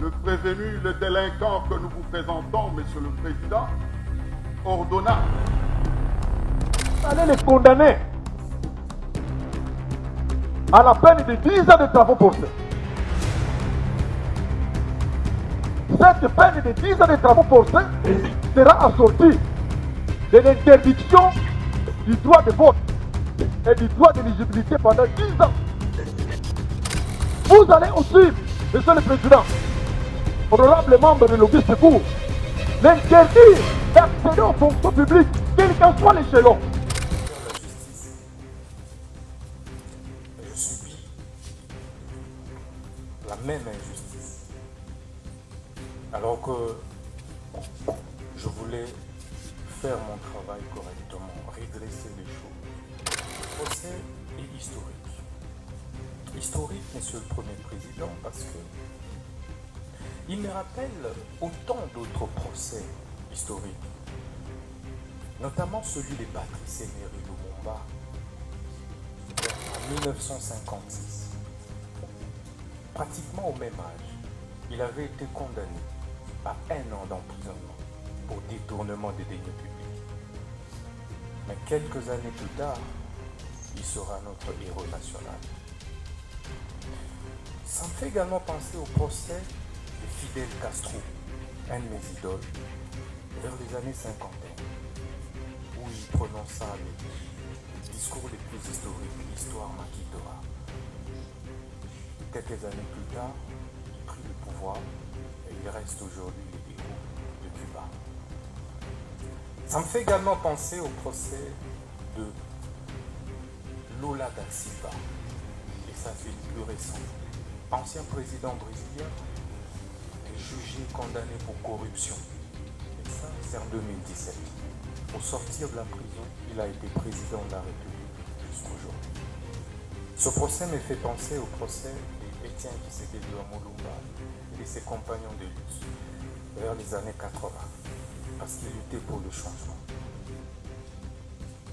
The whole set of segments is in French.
Le prévenu, le délinquant que nous vous présentons, Monsieur le Président, ordonna. Allez les condamner à la peine de 10 ans de travaux forcés. Cette peine de 10 ans de travaux forcés sera assortie de l'interdiction du droit de vote et du droit d'éligibilité pendant 10 ans. Vous allez aussi, Monsieur le Président, honorable membre de l'Auguste Cour, l'interdire d'accéder aux fonctions publiques, quel qu'en soit l'échelon. Je subis la même injustice. Alors que je voulais faire mon travail correctement, redresser les choses. Le procès est historique. Historique, Monsieur le Premier Président, parce que il me rappelle autant d'autres procès historiques, notamment celui de Patrice Emery Lumumba en 1956. Pratiquement au même âge, il avait été condamné à 1 an d'emprisonnement pour détournement des deniers publics. Mais quelques années plus tard, il sera notre héros national. Ça me fait également penser au procès de Fidel Castro, un de mes idoles, vers les années 51, où il prononça les discours les plus historiques, l'histoire m'acquittera. Quelques années plus tard, il prit le pouvoir et il reste aujourd'hui le héros de Cuba. Ça me fait également penser au procès de Lula da Silva, et ça c'est le plus récent. Ancien président brésilien est jugé, condamné pour corruption. Et ça, c'est en 2017. Au sortir de la prison, il a été président de la République jusqu'aujourd'hui. Ce procès me fait penser au procès d'Étienne Tshisekedi Lumumba et de ses compagnons de lutte vers les années 80, parce qu'il luttait pour le changement.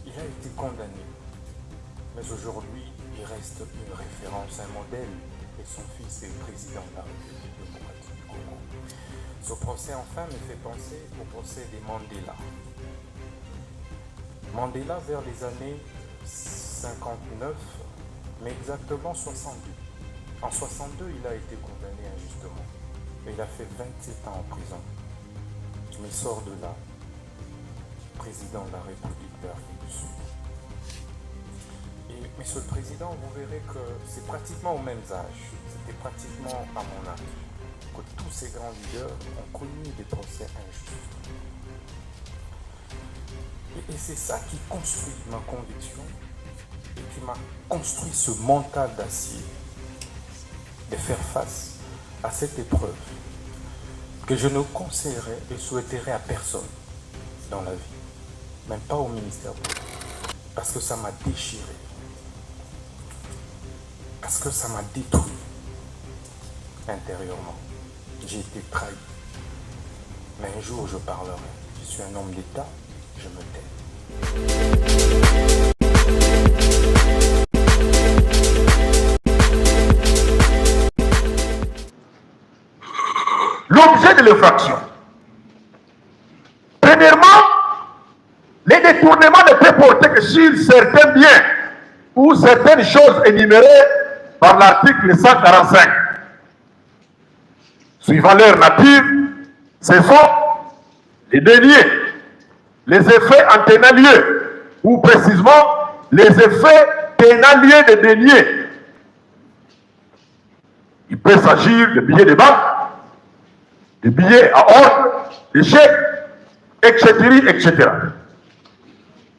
Il a été condamné, mais aujourd'hui, il reste une référence, un modèle. Et son fils est président de la République démocratique du Congo. Ce procès, enfin, me fait penser au procès de Mandela. Mandela vers les années 59, mais exactement 62. En 62, il a été condamné injustement. Et il a fait 27 ans en prison. Mais il sort de là, président de la République d'Afrique du Sud. Monsieur le Président, vous verrez que c'est pratiquement aux mêmes âges, c'était pratiquement à mon âge, que tous ces grands leaders ont connu des procès injustes. Et c'est ça qui construit ma conviction et qui m'a construit ce mental d'acier de faire face à cette épreuve que je ne conseillerais et souhaiterais à personne dans la vie, même pas au ministère public, parce que ça m'a déchiré. Parce que ça m'a détruit intérieurement. J'ai été trahi. Mais un jour, je parlerai. Je suis un homme d'État, je me tais. L'objet de l'infraction. Premièrement, les détournements ne peuvent porter que sur certains biens ou certaines choses énumérées par l'article 145. Suivant leur nature, ce sont les deniers, les effets en tenant lieu, ou précisément les effets tenant lieu des deniers. Il peut s'agir de billets de banque, de billets à ordre, de chèques, etc., etc.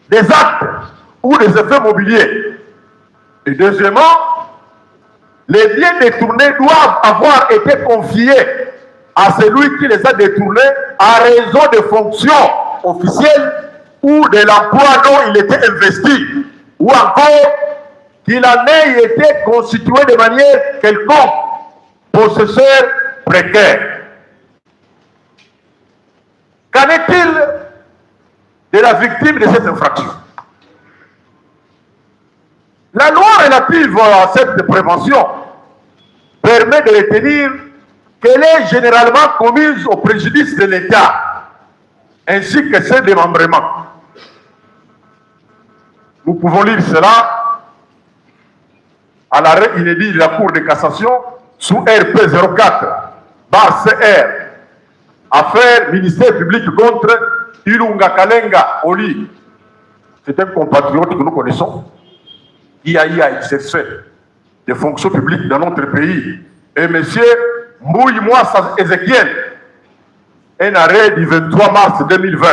Des actes ou des effets mobiliers. Et deuxièmement, les biens détournés doivent avoir été confiés à celui qui les a détournés à raison de fonctions officielles ou de l'emploi dont il était investi, ou encore qu'il en ait été constitué de manière quelconque, possesseur précaire. Qu'en est-il de la victime de cette infraction? La loi relative à cette prévention permet de retenir qu'elle est généralement commise au préjudice de l'État, ainsi que ses démembrements. Nous pouvons lire cela à l'arrêt inédit de la Cour de cassation sous RP 04/CR, affaire ministère public contre Ilunga Kalenga Oli. C'est un compatriote que nous connaissons qui a eu à exercer des fonctions publiques dans notre pays. Et M. Mbouy Mouassa Ezekiel, un arrêt du 23 mars 2020.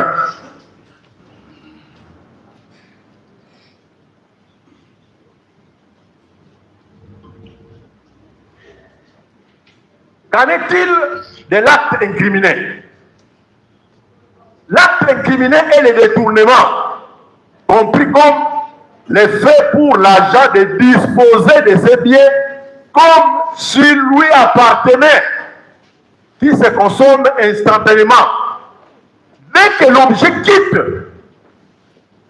Qu'en est-il de l'acte incriminé? L'acte incriminé est le détournement, compris comme le fait pour l'agent de disposer de ses biens comme s'il lui appartenait, qui se consomme instantanément. Dès que l'objet quitte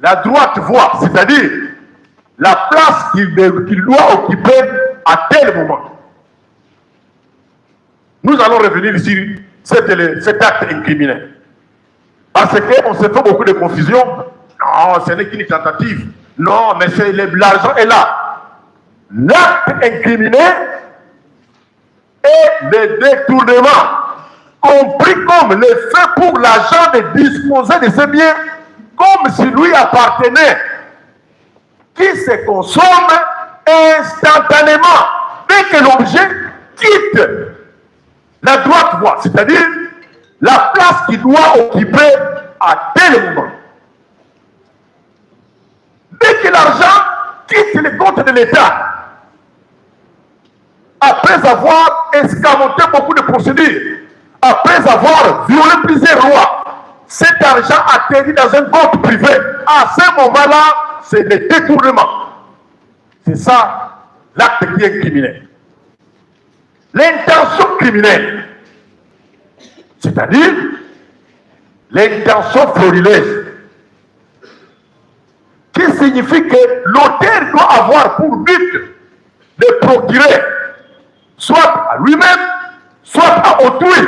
la droite voie, c'est-à-dire la place qu'il doit occuper à tel moment. Nous allons revenir sur cet acte incriminé. Parce qu'on se fait beaucoup de confusion. Non, ce n'est qu'une tentative. Non, mais l'argent est là. L'acte incriminé est le détournement, compris comme le fait pour l'agent de disposer de ses biens comme si lui appartenait, qui se consomme instantanément dès que l'objet quitte la droite voie, c'est-à-dire la place qu'il doit occuper à tel moment. Dès que l'argent quitte le compte de l'État, après avoir escamoté beaucoup de procédures, après avoir violé plusieurs lois, cet argent atterrit dans un compte privé. À ce moment-là, c'est le détournement. C'est ça l'acte qui est criminel. L'intention criminelle, c'est-à-dire l'intention frauduleuse, qui signifie que l'auteur doit avoir pour but de procurer, soit à lui-même, soit à autrui,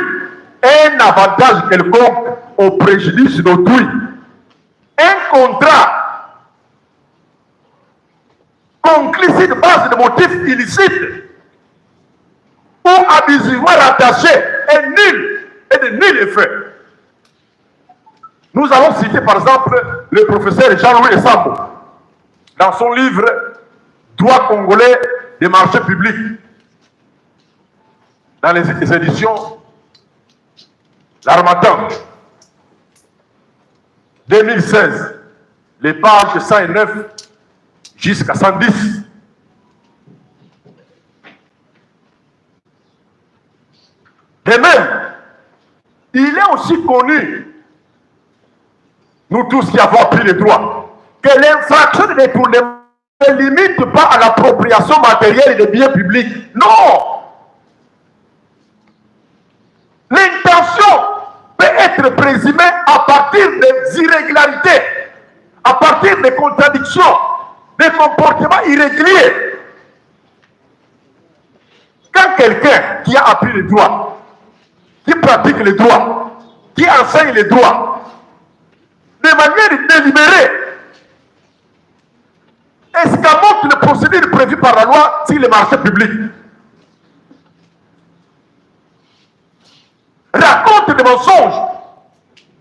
un avantage quelconque au préjudice d'autrui. Un contrat conclu sur une base de motifs illicites ou abusivement rattaché est nul et de nul effet. Nous allons citer par exemple le professeur Jean-Louis Sambo dans son livre Droit congolais des marchés publics, dans les éditions L'Harmattan, 2016, les pages 109 jusqu'à 110. De même, il est aussi connu, nous tous qui avons appris le droit, que l'infraction de détournement ne limite pas à l'appropriation matérielle des biens publics. Non! L'intention peut être présumée à partir des irrégularités, à partir des contradictions, des comportements irréguliers. Quand quelqu'un qui a appris le droit, qui pratique le droit, qui enseigne le droit, de manière délibérée, escamote les procédures prévues par la loi sur les marchés publics, raconte des mensonges,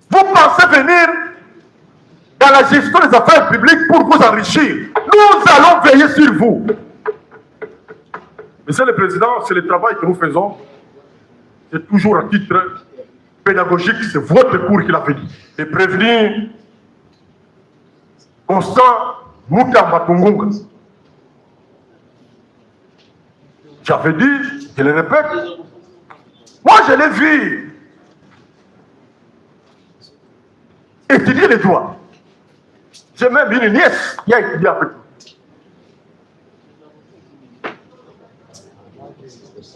vous pensez venir dans la gestion des affaires publiques pour vous enrichir. Nous allons veiller sur vous. Monsieur le Président, c'est le travail que nous faisons. C'est toujours à titre pédagogique, c'est votre cours qu'il a fait. Et prévenir Constant Moutamba Tungunga. J'avais dit, je le répète, moi je l'ai vu étudier les droits. J'ai même une nièce qui a étudié avec lui.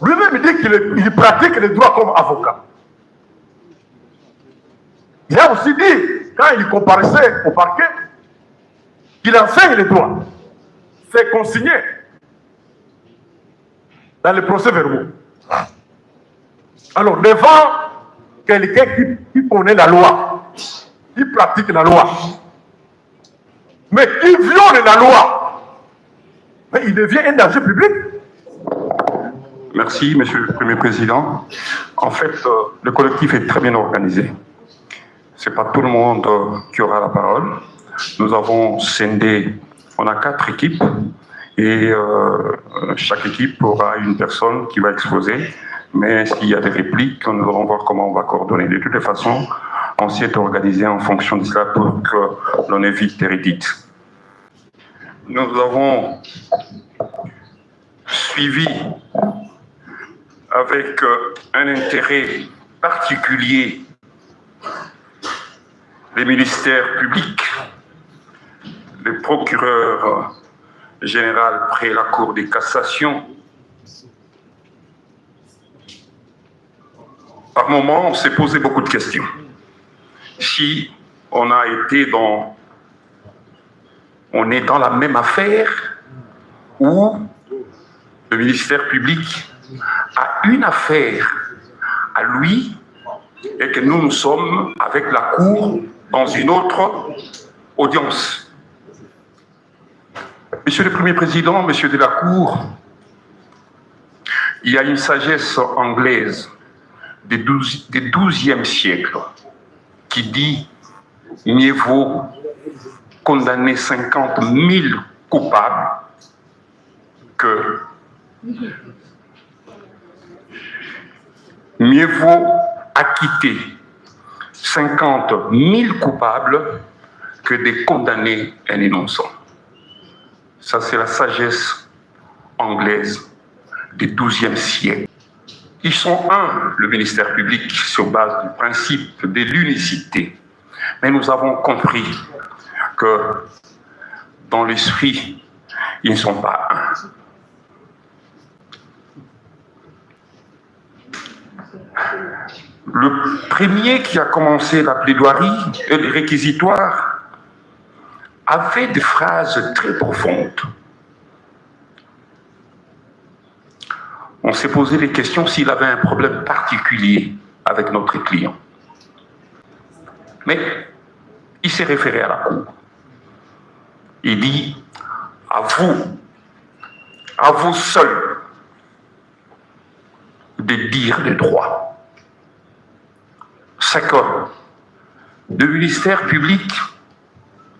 Lui-même dit qu'il pratique le droit comme avocat. Il a aussi dit, quand il comparaissait au parquet, qu'il enseigne le droit. C'est consigné dans les procès-verbaux. Alors, devant quelqu'un qui connaît la loi, qui pratique la loi, mais qui viole la loi, mais il devient un danger public. Merci, Monsieur le Premier Président. En fait, le collectif est très bien organisé. Ce n'est pas tout le monde qui aura la parole. Nous avons scindé, on a 4 équipes, et chaque équipe aura une personne qui va exposer. Mais s'il y a des répliques, nous allons voir comment on va coordonner. De toute façon, on s'est organisé en fonction de cela pour que l'on évite des redites. Nous avons suivi avec un intérêt particulier les ministères publics, le procureur général près la Cour de cassation. Par moments, on s'est posé beaucoup de questions. Si on est dans la même affaire où le ministère public a une affaire à lui et que nous sommes avec la Cour dans une autre audience. Monsieur le Premier Président, Monsieur de la Cour, il y a une sagesse anglaise des 12e siècle qui dit mieux vaut condamner 50 000 coupables que mieux vaut acquitter 50 000 coupables que de condamner un innocent. Ça, c'est la sagesse anglaise du XIIe siècle. Ils sont un, le ministère public, sur base du principe de l'unicité. Mais nous avons compris que dans l'esprit, ils ne sont pas un. Le premier qui a commencé la plaidoirie et le réquisitoire avait des phrases très profondes. On s'est posé des questions s'il avait un problème particulier avec notre client. Mais il s'est référé à la Cour. Il dit, à vous seuls, de dire le droit. C'est que le ministère public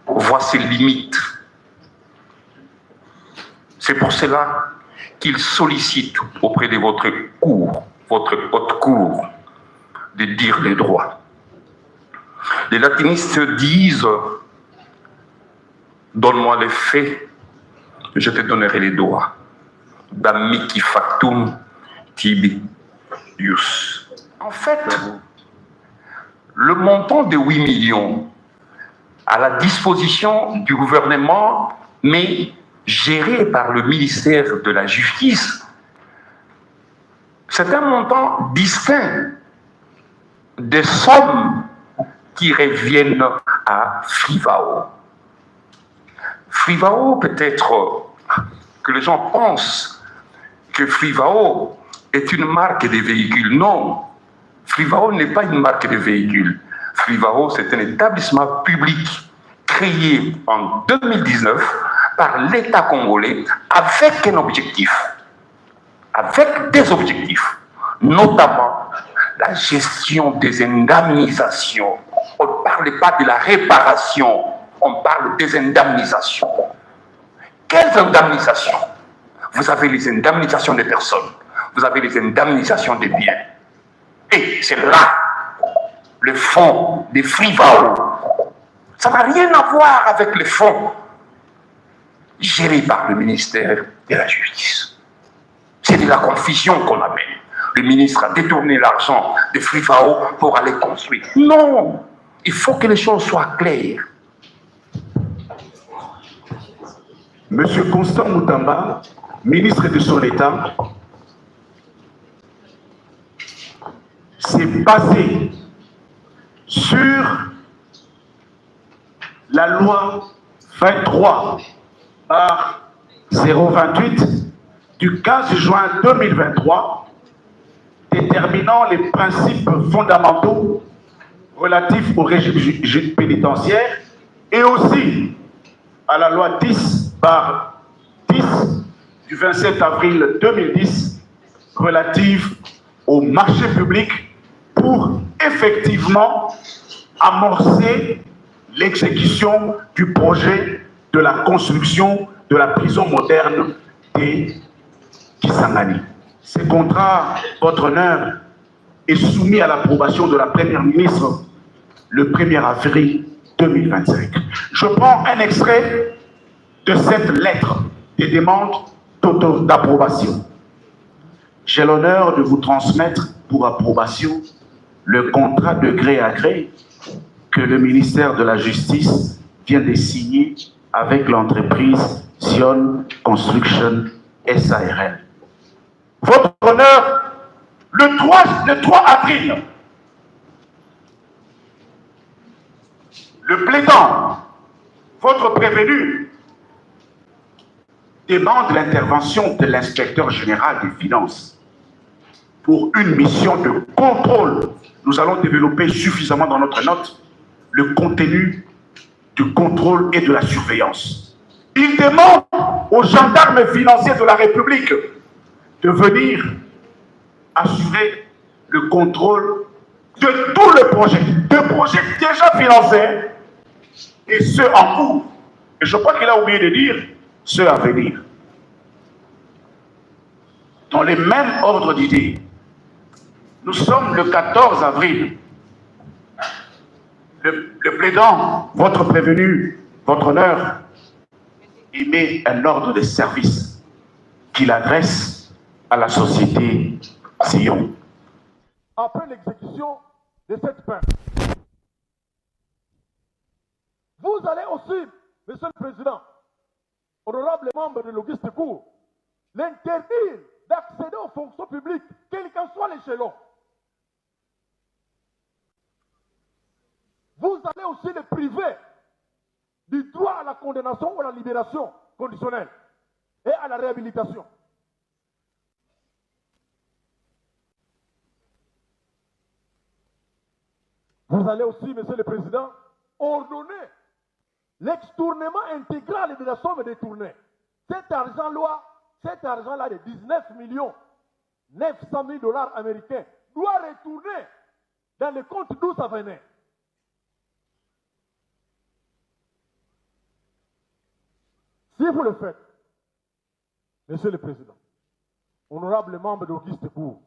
voit ses limites. C'est pour cela qu'il sollicite auprès de votre cour, votre haute cour, de dire les droits. Les latinistes disent « Donne-moi les faits, je te donnerai les droits. D'amici factum tibi ius. » En fait, le montant de 8 millions à la disposition du gouvernement, mais géré par le ministère de la Justice, c'est un montant distinct des sommes qui reviennent à Frivao. Frivao, peut-être que les gens pensent que Frivao est une marque de véhicules. Non, Frivao n'est pas une marque de véhicules. Frivao, c'est un établissement public créé en 2019 par l'État congolais avec un objectif, avec des objectifs, notamment la gestion des indemnisations. On ne parle pas de la réparation, on parle des indemnisations. Quelles indemnisations? Vous avez les indemnisations des personnes, vous avez les indemnisations des biens. Et c'est là le fonds des Frivao. Ça n'a rien à voir avec le fonds géré par le ministère de la Justice. C'est de la confusion qu'on amène. Le ministre a détourné l'argent de Frivao pour aller construire. Non, il faut que les choses soient claires. Monsieur Constant Moutamba, ministre de son État, s'est basé sur la loi 23/028 du 15 juin 2023 déterminant les principes fondamentaux relatifs au régime pénitentiaire et aussi à la loi 10/10 du 27 avril 2010 relative au marché public pour effectivement amorcer l'exécution du projet de la construction de la prison moderne des Kisangani. Ce contrat, votre honneur, est soumis à l'approbation de la Première ministre le 1er avril 2025. Je prends un extrait de cette lettre des demandes d'approbation. J'ai l'honneur de vous transmettre pour approbation le contrat de gré à gré que le ministère de la Justice vient de signer avec l'entreprise Sion Construction SARL. Votre honneur, le 3 avril, le plaidant, votre prévenu, demande l'intervention de l'inspecteur général des finances pour une mission de contrôle. Nous allons développer suffisamment dans notre note le contenu du contrôle et de la surveillance. Il demande aux gendarmes financiers de la République de venir assurer le contrôle de tout le projet, de projets déjà financés et ceux en cours. Et je crois qu'il a oublié de dire ceux à venir. Dans les mêmes ordres d'idées, nous sommes le 14 avril. Le plaidant, votre prévenu, votre honneur, émet un ordre de service qu'il adresse à la société Sion. Après l'exécution de cette peine, vous allez aussi, Monsieur le Président, honorables membres de l'Auguste Cour, l'interdire d'accéder aux fonctions publiques, quel qu'en soit l'échelon. Vous allez aussi les priver du droit à la condamnation ou à la libération conditionnelle et à la réhabilitation. Vous allez aussi, Monsieur le Président, ordonner l'extournement intégral de la somme détournée. Cet argent-là de 19 900 000 dollars américains doit retourner dans les comptes d'où ça venait. Si vous le faites, Monsieur le Président, honorable membre d'Auguste Cour,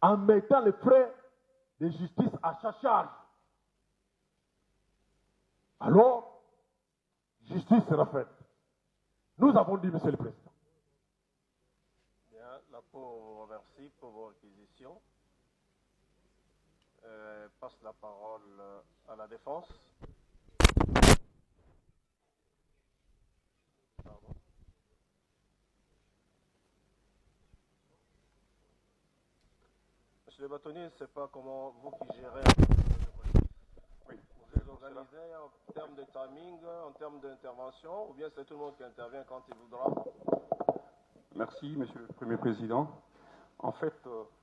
en mettant les frais de justice à sa charge, alors, justice sera faite. Nous avons dit, Monsieur le Président. Bien, la Cour vous remercie pour vos réquisitions. Passe la parole à la défense. Pardon. Monsieur le bâtonnier, je ne sais pas comment vous qui gérez oui. Vous êtes organisé en termes de timing, en termes d'intervention, ou bien c'est tout le monde qui intervient quand il voudra? Merci, Monsieur le Premier Président. En fait,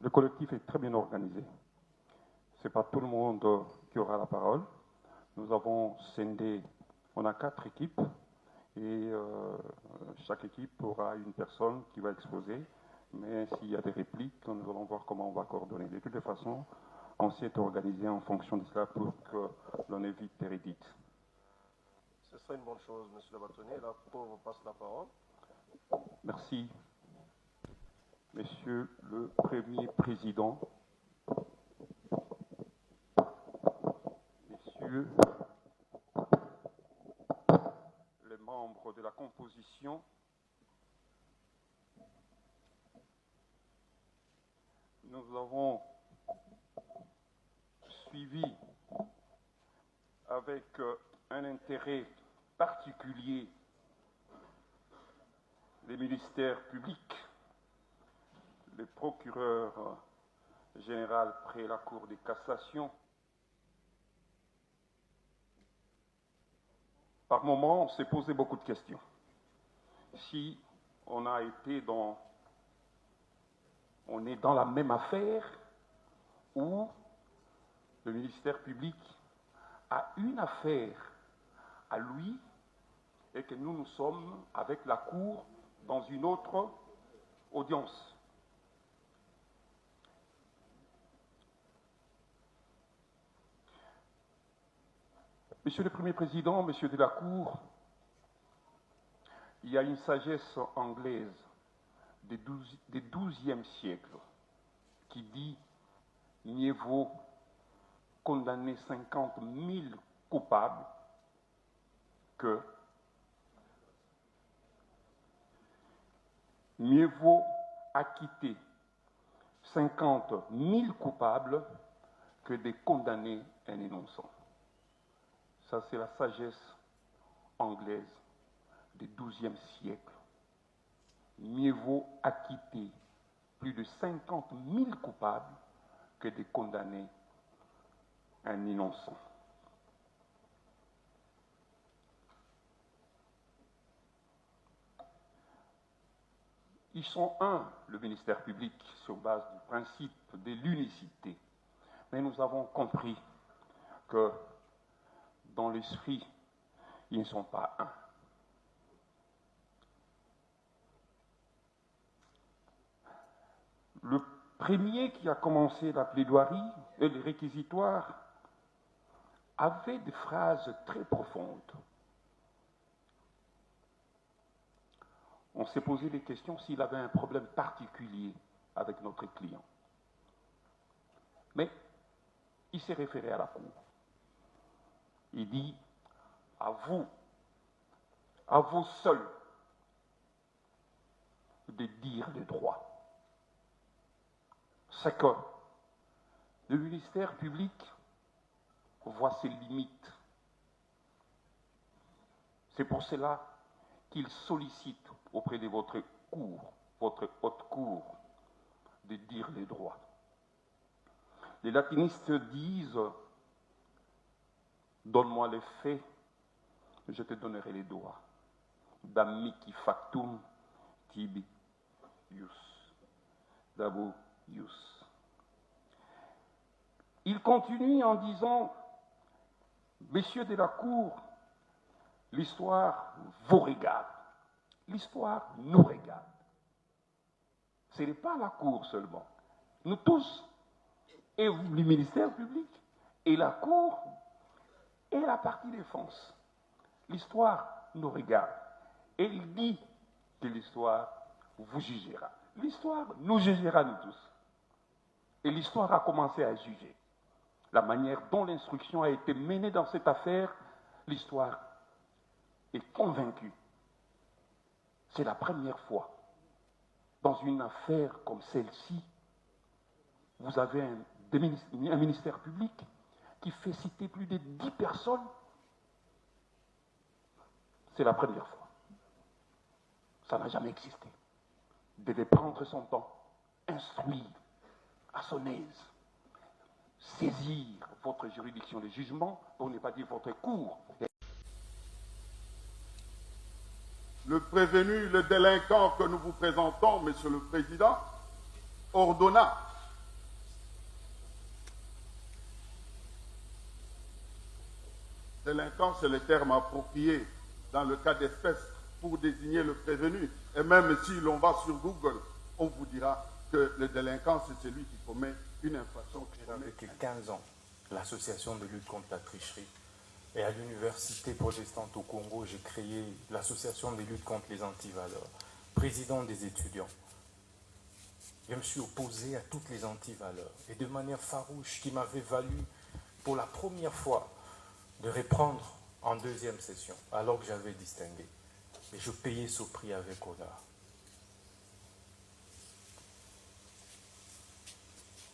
le collectif est très bien organisé. Ce n'est pas tout le monde qui aura la parole. Nous avons scindé, on a 4 équipes, et chaque équipe aura une personne qui va exposer. Mais s'il y a des répliques, nous allons voir comment on va coordonner. De toute façon, on s'est organisé en fonction de cela pour que l'on évite des redites. Ce serait une bonne chose, Monsieur le bâtonnier. La Cour vous passe la parole. Merci. Monsieur le Premier Président, Messieurs les membres de la composition, nous avons suivi avec un intérêt particulier les ministères publics, le procureur général près la Cour de cassation. Par moments, on s'est posé beaucoup de questions. Si on on est dans la même affaire où le ministère public a une affaire à lui et que nous sommes avec la Cour dans une autre audience. Monsieur le Premier Président, Monsieur de la Cour, il y a une sagesse anglaise des XIIe siècle qui dit « Mieux vaut condamner 50 000 coupables que mieux vaut acquitter 50 000 coupables que de condamner un innocent. » Ça, c'est la sagesse anglaise du XIIe siècle. Mieux vaut acquitter plus de 50 000 coupables que de condamner un innocent. Ils sont un, le ministère public, sur base du principe de l'unicité. Mais nous avons compris que dans l'esprit, ils ne sont pas un. Le premier qui a commencé la plaidoirie et le réquisitoire avait des phrases très profondes. On s'est posé des questions s'il avait un problème particulier avec notre client. Mais il s'est référé à la Cour. Il dit, à vous seuls, de dire le droit. C'est que le ministère public voit ses limites. C'est pour cela qu'il sollicite auprès de votre cour, votre haute cour, de dire les droits. Les latinistes disent « Donne-moi les faits, je te donnerai les droits. Dammici factum tibi ius. Dabo ius. » Il continue en disant « Messieurs de la Cour, l'histoire vous regarde. L'histoire nous regarde. Ce n'est pas la Cour seulement. Nous tous, et le ministère public, et la Cour, et la partie défense. L'histoire nous regarde. Et il dit que l'histoire vous jugera. L'histoire nous jugera, nous tous. Et l'histoire a commencé à juger. La manière dont l'instruction a été menée dans cette affaire, l'histoire est convaincue. C'est la première fois, dans une affaire comme celle-ci, vous avez un ministère public qui fait citer plus de 10 personnes. C'est la première fois. Ça n'a jamais existé. Vous devez prendre son temps, instruire à son aise, saisir votre juridiction de jugement, pour ne pas dire votre cour. Le prévenu, le délinquant que nous vous présentons, Monsieur le Président, ordonna délinquant, c'est le terme approprié dans le cas d'espèce pour désigner le prévenu. Et même si l'on va sur Google, on vous dira que le délinquant, c'est celui qui commet une infraction. Depuis 15 ans, l'association de lutte contre la tricherie. Et à l'université protestante au Congo, j'ai créé l'association de lutte contre les antivaleurs, président des étudiants. Je me suis opposé à toutes les antivaleurs et de manière farouche qui m'avait valu pour la première fois de reprendre en deuxième session, alors que j'avais distingué. Et je payais ce prix avec honneur.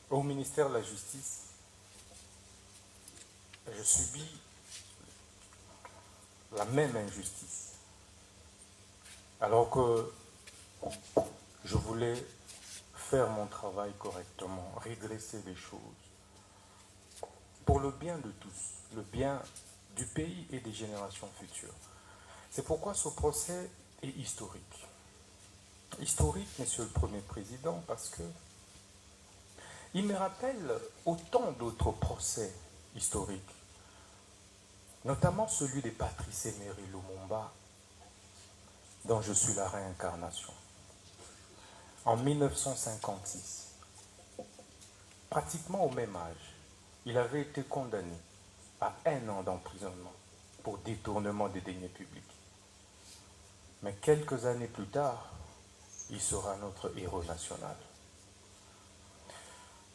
Au ministère de la Justice, je subis la même injustice. Alors que je voulais faire mon travail correctement, redresser les choses, pour le bien de tous, le bien du pays et des générations futures. C'est pourquoi ce procès est historique. Historique, Monsieur le Premier Président, parce que Il me rappelle autant d'autres procès historiques, notamment celui de Patrice Emery Lumumba, dont je suis la réincarnation. En 1956, pratiquement au même âge, il avait été condamné à 1 an d'emprisonnement pour détournement des deniers publics. Mais quelques années plus tard, il sera notre héros national.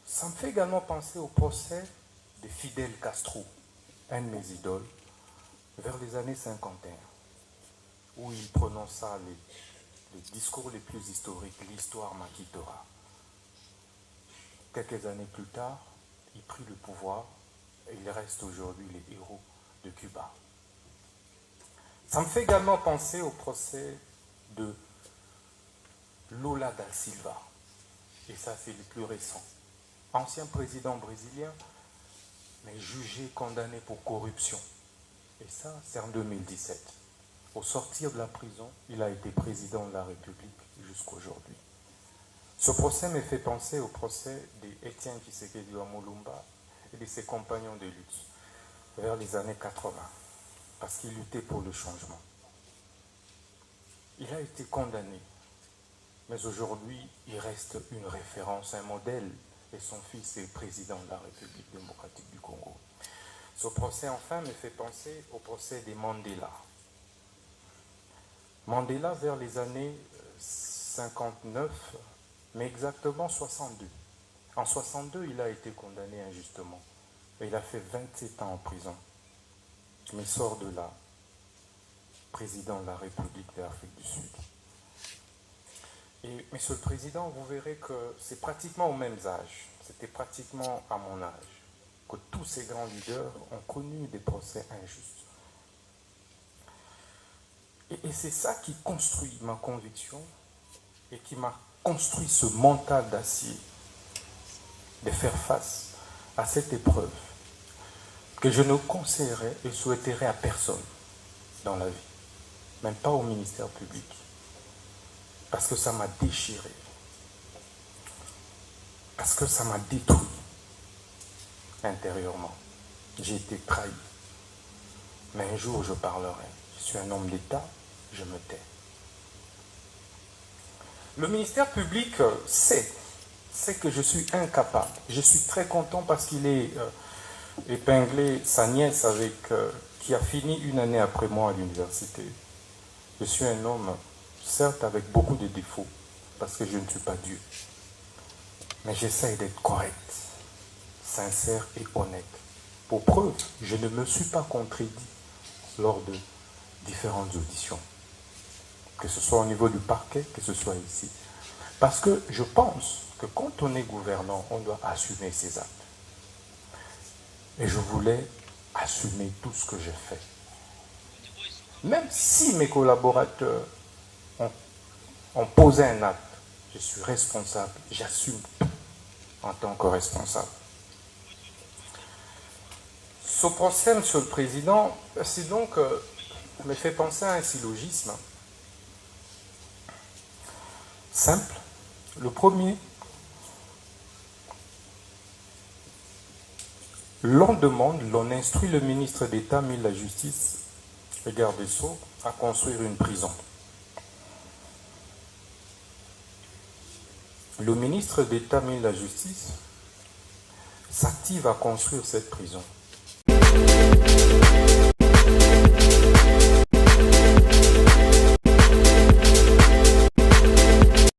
Ça me fait également penser au procès de Fidel Castro, un de mes idoles, vers les années 51, où il prononça les discours les plus historiques, l'histoire m'acquittera. Quelques années plus tard, il prit le pouvoir et il reste aujourd'hui les héros de Cuba. Ça me fait également penser au procès de Lula da Silva, et ça c'est le plus récent. Ancien président brésilien, mais jugé, condamné pour corruption. Et ça, c'est en 2017. Au sortir de la prison, il a été président de la République jusqu'aujourd'hui. Ce procès me fait penser au procès d'Étienne Tshisekedi Lumumba et de ses compagnons de lutte vers les années 80, parce qu'il luttait pour le changement. Il a été condamné, mais aujourd'hui, il reste une référence, un modèle, et son fils est président de la République démocratique du Congo. Ce procès, enfin, me fait penser au procès des Mandela. Mandela, vers les années 59, mais exactement 62. En 62, il a été condamné injustement. Et il a fait 27 ans en prison. Mais sort de là, président de la République d'Afrique du Sud. Et, Monsieur le Président, vous verrez que c'est pratiquement aux mêmes âges, c'était pratiquement à mon âge, que tous ces grands leaders ont connu des procès injustes. Et c'est ça qui construit ma conviction et qui m'a construit ce mental d'acier de faire face à cette épreuve que je ne conseillerais et souhaiterais à personne dans la vie, même pas au ministère public. Parce que ça m'a déchiré. Parce que ça m'a détruit intérieurement. J'ai été trahi. Mais un jour, je parlerai. Je suis un homme d'État, je me tais. Le ministère public sait que je suis incapable. Je suis très content parce qu'il est épinglé sa nièce qui a fini 1 année après moi à l'université. Je suis un homme, certes avec beaucoup de défauts, parce que je ne suis pas Dieu. Mais j'essaye d'être correct, sincère et honnête. Pour preuve, je ne me suis pas contredit lors de différentes auditions. Que ce soit au niveau du parquet, que ce soit ici. Parce que je pense que quand on est gouvernant, on doit assumer ses actes. Et je voulais assumer tout ce que j'ai fait. Même si mes collaborateurs ont posé un acte, je suis responsable, j'assume tout en tant que responsable. Ce procès, Monsieur le Président, c'est donc, me fait penser à un syllogisme simple. Le premier, l'on demande, l'on instruit le ministre d'État, ministre de la Justice, le garde des Sceaux, à construire une prison. Le ministre d'État, ministre de la Justice, s'active à construire cette prison.